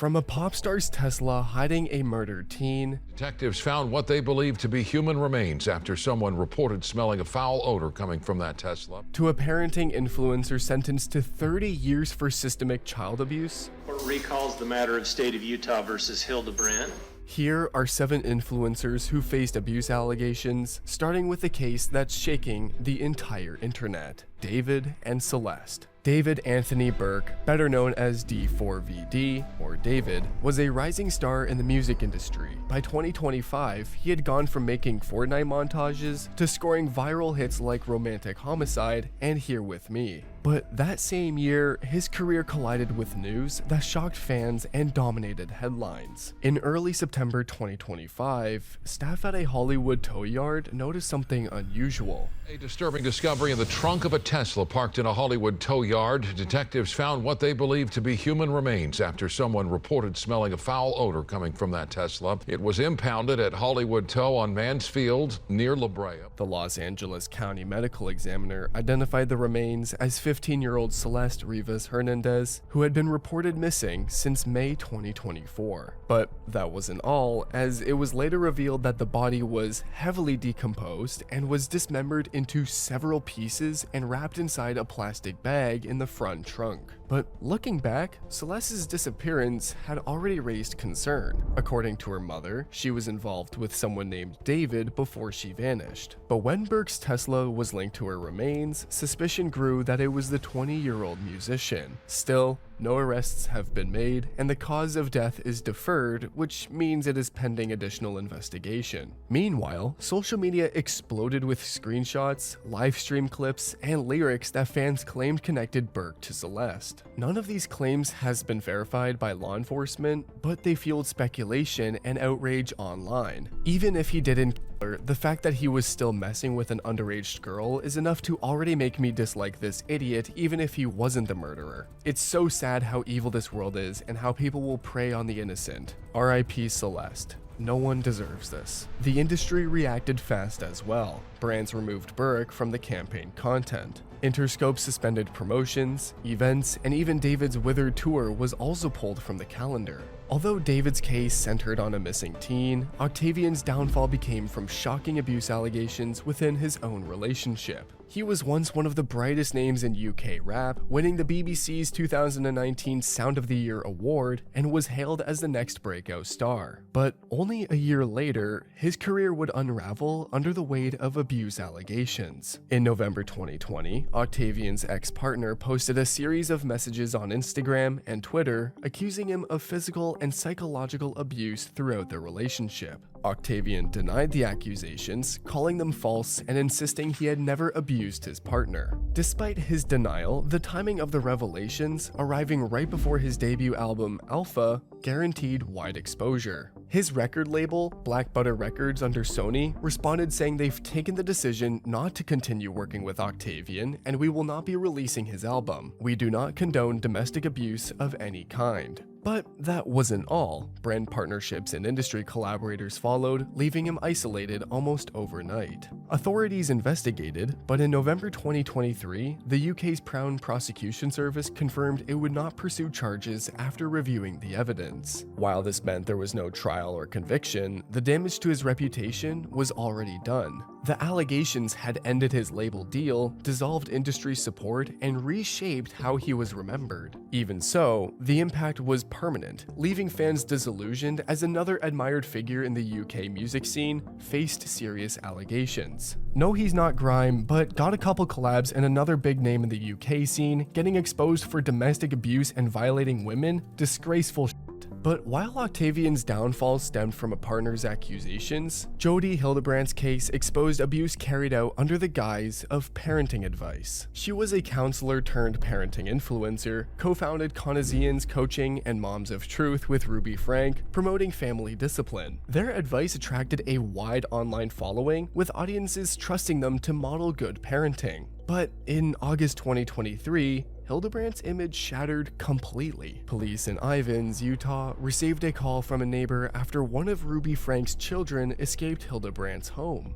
From a pop star's Tesla hiding a murdered teen, Detectives found what they believe to be human remains after someone reported smelling a foul odor coming from that Tesla. to a parenting influencer sentenced to 30 years for systemic child abuse, Court recalls the matter of State of Utah versus Hildebrand. here are 7 influencers who faced abuse allegations, starting with a case that's shaking the entire internet: David and Celeste. David Anthony Burke, better known as D4VD, or David, was a rising star in the music industry. By 2025, he had gone from making Fortnite montages to scoring viral hits like Romantic Homicide and Here With Me. But that same year, his career collided with news that shocked fans and dominated headlines. In early September 2025, staff at a Hollywood tow yard noticed something unusual. A disturbing discovery in the trunk of a Tesla parked in a Hollywood tow yard. Detectives found what they believe to be human remains after someone reported smelling a foul odor coming from that Tesla. It was impounded at Hollywood Tow on Mansfield near La Brea. The Los Angeles County Medical Examiner identified the remains as 15-year-old Celeste Rivas Hernandez, who had been reported missing since May 2024. But that wasn't all, as it was later revealed that the body was heavily decomposed and was dismembered into several pieces and wrapped inside a plastic bag in the front trunk. But looking back, Celeste's disappearance had already raised concern. According to her mother, she was involved with someone named David before she vanished. But when Burke's Tesla was linked to her remains, suspicion grew that it was the 20-year-old musician. Still, no arrests have been made, and the cause of death is deferred, which means it is pending additional investigation. Meanwhile, social media exploded with screenshots, live stream clips, and lyrics that fans claimed connected Burke to Celeste. None of these claims has been verified by law enforcement, but they fueled speculation and outrage online. Even if he didn't kill her, the fact that he was still messing with an underage girl is enough to already make me dislike this idiot, even if he wasn't the murderer. It's so sad how evil this world is and how people will prey on the innocent. R.I.P. Celeste. No one deserves this. The industry reacted fast as well. Brands removed Burke from the campaign content. Interscope suspended promotions, events, and even David's Withered tour was also pulled from the calendar. Although David's case centered on a missing teen, Octavian's downfall became from shocking abuse allegations within his own relationship. He was once one of the brightest names in UK rap, winning the BBC's 2019 Sound of the Year award and was hailed as the next breakout star. But only a year later, his career would unravel under the weight of abuse allegations. In November 2020, Octavian's ex-partner posted a series of messages on Instagram and Twitter accusing him of physical and psychological abuse throughout their relationship. Octavian denied the accusations, calling them false and insisting he had never abused his partner. Despite his denial, the timing of the revelations, arriving right before his debut album Alpha, guaranteed wide exposure. His record label, Black Butter Records under Sony, responded saying they've taken the decision not to continue working with Octavian and we will not be releasing his album. We do not condone domestic abuse of any kind. But that wasn't all. Brand partnerships and industry collaborators followed, leaving him isolated almost overnight. Authorities investigated, but in November 2023, the UK's Crown Prosecution Service confirmed it would not pursue charges after reviewing the evidence. While this meant there was no trial or conviction, the damage to his reputation was already done. The allegations had ended his label deal, dissolved industry support, and reshaped how he was remembered. Even so, the impact was permanent, leaving fans disillusioned as another admired figure in the UK music scene faced serious allegations. No, he's not grime, but got a couple collabs and another big name in the UK scene, getting exposed for domestic abuse and violating women, disgraceful shit. But while Octavian's downfall stemmed from a partner's accusations, Jodi Hildebrand's case exposed abuse carried out under the guise of parenting advice. She was a counselor turned parenting influencer, co-founded Onision's Coaching and Moms of Truth with Ruby Frank, promoting family discipline. Their advice attracted a wide online following, with audiences trusting them to model good parenting. But in August 2023, Hildebrand's image shattered completely. Police in Ivins, Utah, received a call from a neighbor after one of Ruby Frank's children escaped Hildebrand's home.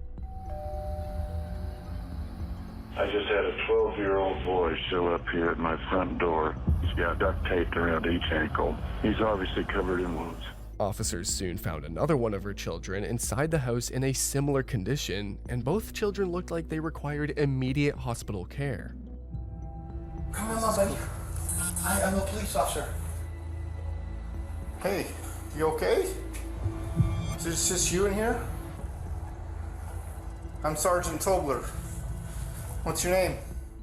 I just had a 12-year-old boy show up here at my front door. He's got duct taped around each ankle. He's obviously covered in wounds. Officers soon found another one of her children inside the house in a similar condition, and both children looked like they required immediate hospital care. Come on, buddy. I'm a police officer. Hey, you okay? Is this just you in here? I'm Sergeant Tobler. What's your name?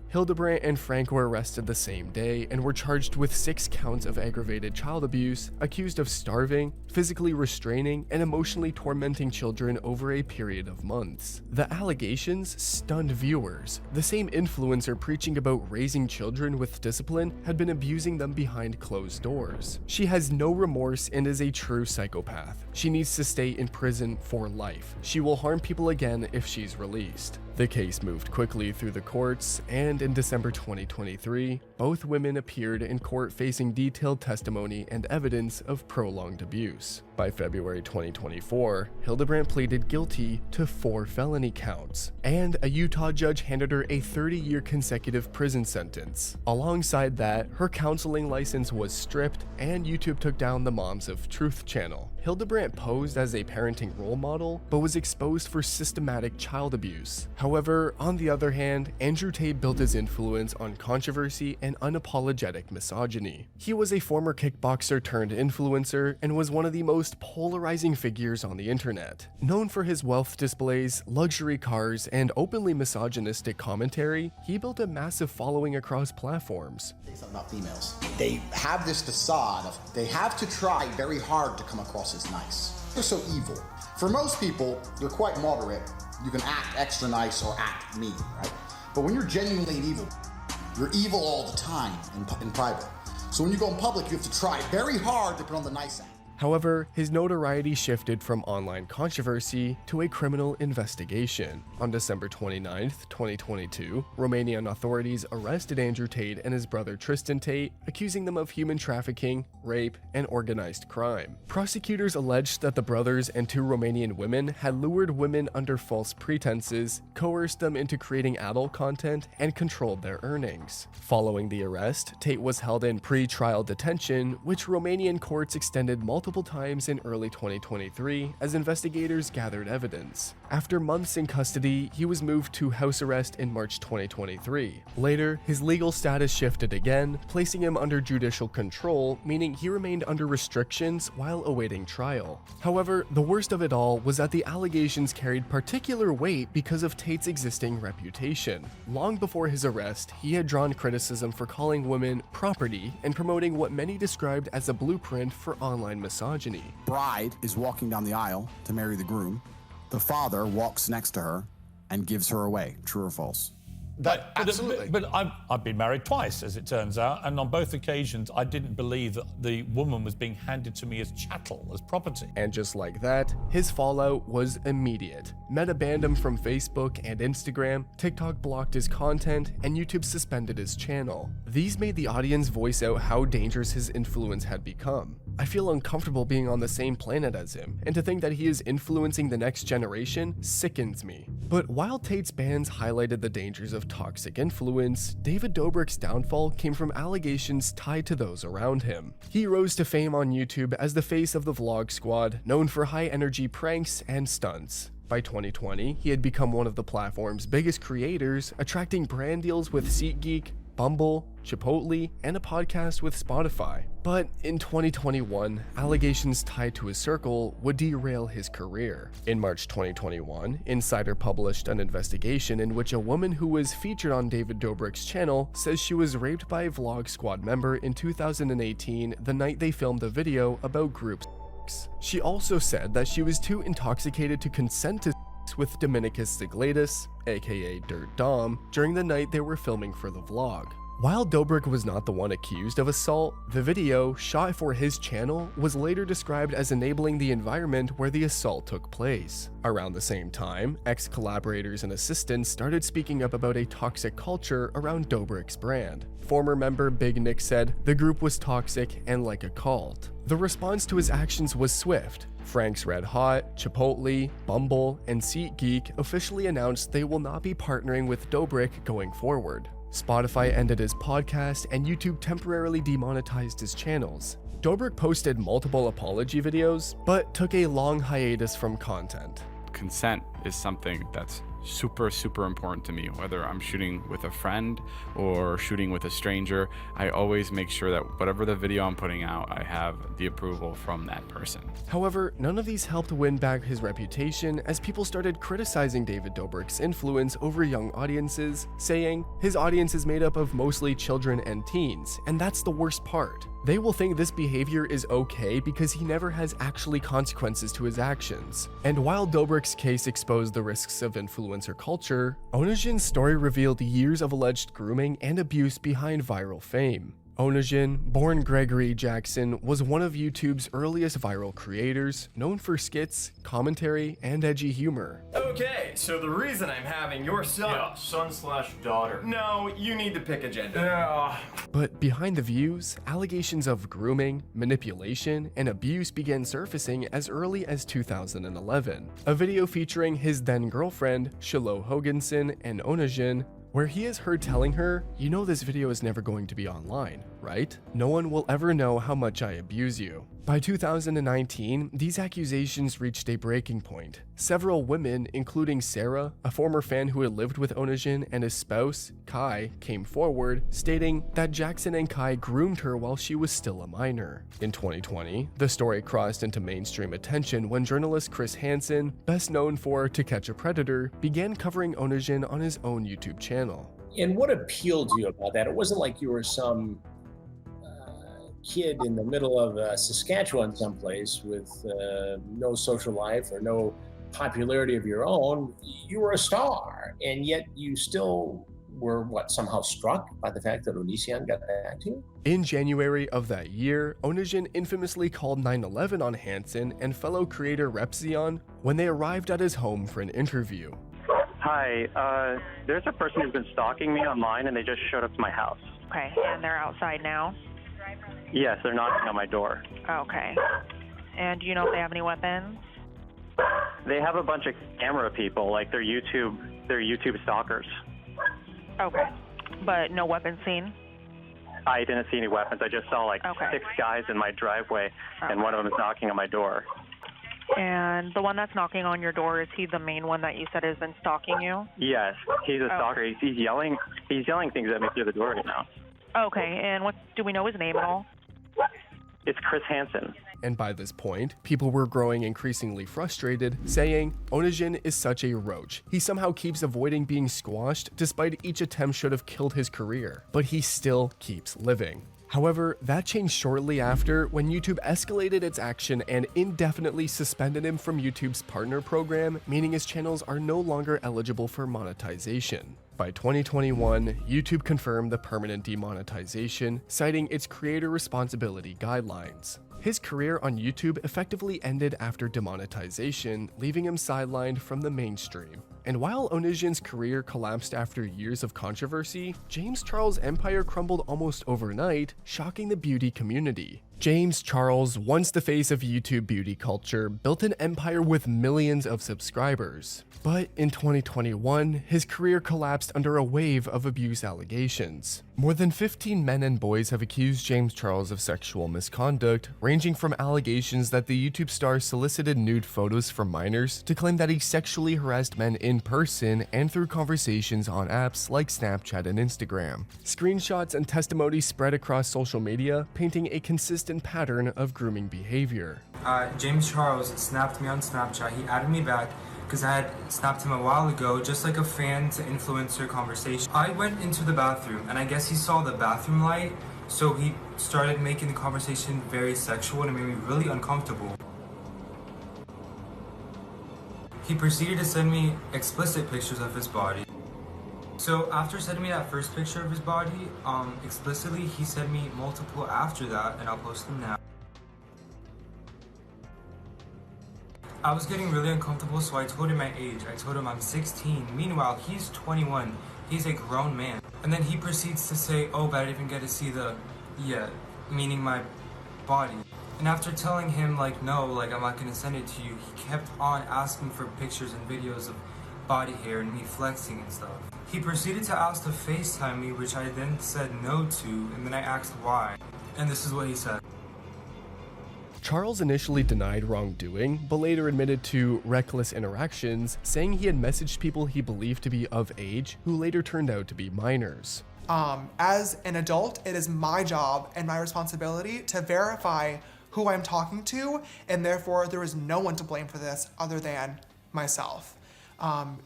Hildebrand and Frank were arrested the same day and were charged with 6 counts of aggravated child abuse, accused of starving, physically restraining, and emotionally tormenting children over a period of months. The allegations stunned viewers. The same influencer preaching about raising children with discipline had been abusing them behind closed doors. She has no remorse and is a true psychopath. She needs to stay in prison for life. She will harm people again if she's released. The case moved quickly through the courts, and in December 2023, both women appeared in court facing detailed testimony and evidence of prolonged abuse. By February 2024, Hildebrand pleaded guilty to 4 felony counts, and a Utah judge handed her a 30-year consecutive prison sentence. Alongside that, her counseling license was stripped, and YouTube took down the Moms of Truth channel. Hildebrand posed as a parenting role model, but was exposed for systematic child abuse. However, on the other hand, Andrew Tate built his influence on controversy and unapologetic misogyny. He was a former kickboxer turned influencer and was one of the most polarizing figures on the internet. Known for his wealth displays, luxury cars, and openly misogynistic commentary, he built a massive following across platforms. Say something about females. They have this facade of they have to try very hard to come across as nice. They're so evil. For most people, they're quite moderate. You can act extra nice or act mean, right? But when you're genuinely evil, you're evil all the time in private. So when you go in public, you have to try very hard to put on the nice act. However, his notoriety shifted from online controversy to a criminal investigation. On December 29, 2022, Romanian authorities arrested Andrew Tate and his brother Tristan Tate, accusing them of human trafficking, rape, and organized crime. Prosecutors alleged that the brothers and 2 Romanian women had lured women under false pretenses, coerced them into creating adult content, and controlled their earnings. Following the arrest, Tate was held in pre-trial detention, which Romanian courts extended multiple times in early 2023 as investigators gathered evidence. After months in custody, he was moved to house arrest in March 2023. Later, his legal status shifted again, placing him under judicial control, meaning he remained under restrictions while awaiting trial. However, the worst of it all was that the allegations carried particular weight because of Tate's existing reputation. Long before his arrest, he had drawn criticism for calling women property and promoting what many described as a blueprint for online misogyny. Bride is walking down the aisle to marry the groom. The father walks next to her and gives her away. True or false? Absolutely. But I've been married twice, as it turns out, and on both occasions, I didn't believe that the woman was being handed to me as chattel, as property. And just like that, his fallout was immediate. Meta banned him from Facebook and Instagram, TikTok blocked his content, and YouTube suspended his channel. These made the audience voice out how dangerous his influence had become. I feel uncomfortable being on the same planet as him, and to think that he is influencing the next generation sickens me. But while Tate's bans highlighted the dangers of toxic influence, David Dobrik's downfall came from allegations tied to those around him. He rose to fame on YouTube as the face of the vlog squad, known for high-energy pranks and stunts. By 2020, he had become one of the platform's biggest creators, attracting brand deals with SeatGeek, Bumble, Chipotle, and a podcast with Spotify. But in 2021, allegations tied to his circle would derail his career. In March 2021, Insider published an investigation in which a woman who was featured on David Dobrik's channel says she was raped by a Vlog Squad member in 2018, the night they filmed a video about group sex. She also said that she was too intoxicated to consent to sex with Dominicus Ziglatus, aka Dirt Dom, during the night they were filming for the vlog. While Dobrik was not the one accused of assault, the video, shot for his channel, was later described as enabling the environment where the assault took place. Around the same time, ex-collaborators and assistants started speaking up about a toxic culture around Dobrik's brand. Former member Big Nick said, "The group was toxic and like a cult." The response to his actions was swift. Frank's Red Hot, Chipotle, Bumble, and SeatGeek officially announced they will not be partnering with Dobrik going forward. Spotify ended his podcast, and YouTube temporarily demonetized his channels. Dobrik posted multiple apology videos, but took a long hiatus from content. Consent is something that's super important to me. Whether I'm shooting with a friend or shooting with a stranger, I always make sure that whatever the video I'm putting out, I have the approval from that person. However, none of these helped win back his reputation, as people started criticizing David Dobrik's influence over young audiences, saying his audience is made up of mostly children and teens, and that's the worst part. They will think this behavior is okay because he never has actually consequences to his actions. And while Dobrik's case exposed the risks of influencer culture, Onision's story revealed years of alleged grooming and abuse behind viral fame. Onision, born Gregory Jackson, was one of YouTube's earliest viral creators, known for skits, commentary, and edgy humor. Okay, so the reason I'm having your son... Yeah, son/daughter. No, you need to pick a gender. Yeah. But behind the views, allegations of grooming, manipulation, and abuse began surfacing as early as 2011. A video featuring his then-girlfriend, Shiloh Hoganson, and Onision, where he is heard telling her, "You know this video is never going to be online, right? No one will ever know how much I abuse you." By 2019, these accusations reached a breaking point. Several women, including Sarah, a former fan who had lived with Onision, and his spouse, Kai, came forward, stating that Jackson and Kai groomed her while she was still a minor. In 2020, the story crossed into mainstream attention when journalist Chris Hansen, best known for To Catch a Predator, began covering Onision on his own YouTube channel. And what appealed to you about that? It wasn't like you were some kid in the middle of Saskatchewan someplace with no social life or no popularity of your own. You were a star, and yet you still were, somehow struck by the fact that Onision got back to you? In January of that year, Onision infamously called 9/11 on Hansen and fellow creator Repzion when they arrived at his home for an interview. Hi, there's a person who's been stalking me online, and they just showed up to my house. Okay, and they're outside now? Yes, they're knocking on my door. Okay. And do you know if they have any weapons? They have a bunch of camera people, like they're YouTube stalkers. Okay. But no weapons seen? I didn't see any weapons. I just saw 6 guys in my driveway, and one of them is knocking on my door. And the one that's knocking on your door, is he the main one that you said has been stalking you? Yes, he's a stalker. He's yelling things at me through the door right now. Okay, and do we know his name at all? It's Chris Hansen. And by this point, people were growing increasingly frustrated, saying, Onision is such a roach. He somehow keeps avoiding being squashed despite each attempt should have killed his career, but he still keeps living. However, that changed shortly after when YouTube escalated its action and indefinitely suspended him from YouTube's partner program, meaning his channels are no longer eligible for monetization. By 2021, YouTube confirmed the permanent demonetization, citing its creator responsibility guidelines. His career on YouTube effectively ended after demonetization, leaving him sidelined from the mainstream. And while Onision's career collapsed after years of controversy, James Charles' empire crumbled almost overnight, shocking the beauty community. James Charles, once the face of YouTube beauty culture, built an empire with millions of subscribers. But in 2021, his career collapsed under a wave of abuse allegations. More than 15 men and boys have accused James Charles of sexual misconduct, ranging from allegations that the YouTube star solicited nude photos from minors to claim that he sexually harassed men in person and through conversations on apps like Snapchat and Instagram. Screenshots and testimonies spread across social media, painting a consistent pattern of grooming behavior. James Charles snapped me on Snapchat. He added me back because I had snapped him a while ago, just like a fan to influencer conversation. I went into the bathroom, and I guess he saw the bathroom light, so he started making the conversation very sexual, and it made me really uncomfortable. He proceeded to send me explicit pictures of his body. So after sending me that first picture of his body, explicitly, he sent me multiple after that, and I'll post them now. I was getting really uncomfortable, so I told him my age. I told him I'm 16. Meanwhile, he's 21. He's a grown man. And then he proceeds to say, oh, but I didn't even get to see meaning my body. And after telling him, no, I'm not gonna send it to you, he kept on asking for pictures and videos of body hair and me flexing and stuff. He proceeded to ask to FaceTime me, which I then said no to, and then I asked why. And this is what he said. Charles initially denied wrongdoing, but later admitted to reckless interactions, saying he had messaged people he believed to be of age who later turned out to be minors. As an adult, it is my job and my responsibility to verify who I'm talking to, and therefore there is no one to blame for this other than myself.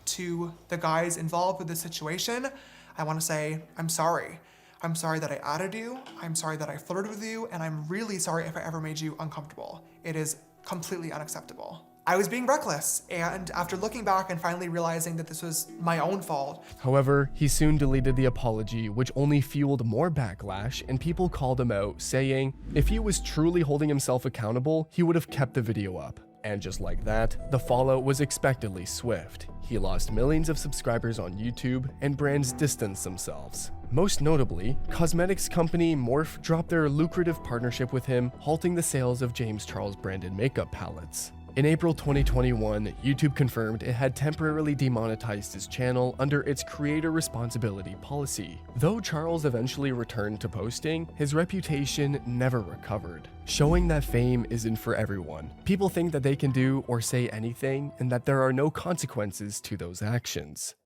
To the guys involved with this situation, I want to say I'm sorry. I'm sorry that I added you, I'm sorry that I flirted with you, and I'm really sorry if I ever made you uncomfortable. It is completely unacceptable. I was being reckless, and after looking back and finally realizing that this was my own fault. However, he soon deleted the apology, which only fueled more backlash, and people called him out, saying if he was truly holding himself accountable, he would have kept the video up. And just like that, the fallout was expectedly swift. He lost millions of subscribers on YouTube, and brands distanced themselves. Most notably, cosmetics company Morphe dropped their lucrative partnership with him, halting the sales of James Charles branded makeup palettes. In April 2021, YouTube confirmed it had temporarily demonetized his channel under its creator responsibility policy. Though Charles eventually returned to posting, his reputation never recovered, showing that fame isn't for everyone. People think that they can do or say anything and that there are no consequences to those actions.